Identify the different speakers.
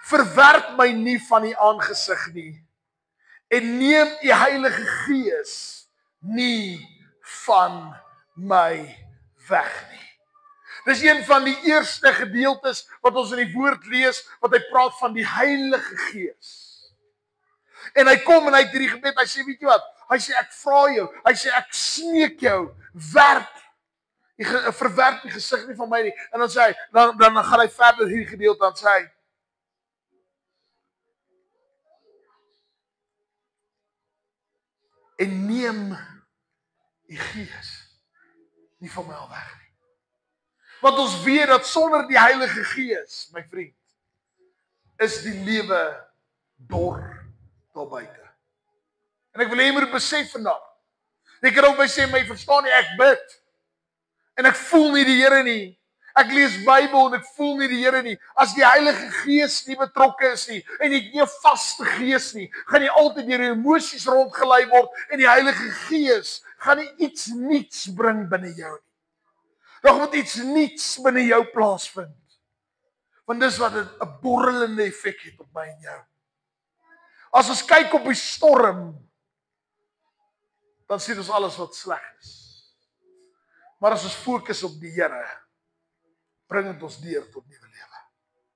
Speaker 1: verwerp my nie van die aangesig nie, en neem die Heilige Gees nie van my weg nie. Dis een van die eerste gedeeltes wat ons in die woord lees, wat hy praat van die Heilige Gees. En hy kom en hy het hierdie gebed, hy sê, weet jy wat? Hy sê, ek vra jou, hy sê, ek smeek jou, verwerp die gesig nie van my nie. En dan sê hy, dan gaan hy verder hierdie gedeelte, dan sê hy, en neem die Gees nie van my al weg nie. Want ons weet dat sonder die Heilige Gees, my vriend, is die lewe dor daar buite. En ek wil hê jy moet besef vandag. Jy kan ook by sê, my verstaan nie, ek bid. En ek voel nie die Here nie. Ek lees Bybel en ek voel nie die Here nie. As die Heilige Gees nie betrokke is nie, en jy het nie 'n vaste gees nie, gaan jy altyd deur jou emosies rondgelei word, en die Heilige Gees gaan nie iets nuuts bring binne jou nie. Daar moet iets nuuts binne jou plaasvind. Want dis wat 'n borrelende effek het op my en jou. As ons kyk op die storm, dan sien ons alles wat sleg is. Maar as ons fokus op die Here, bring dit ons deur tot nuwe lewe.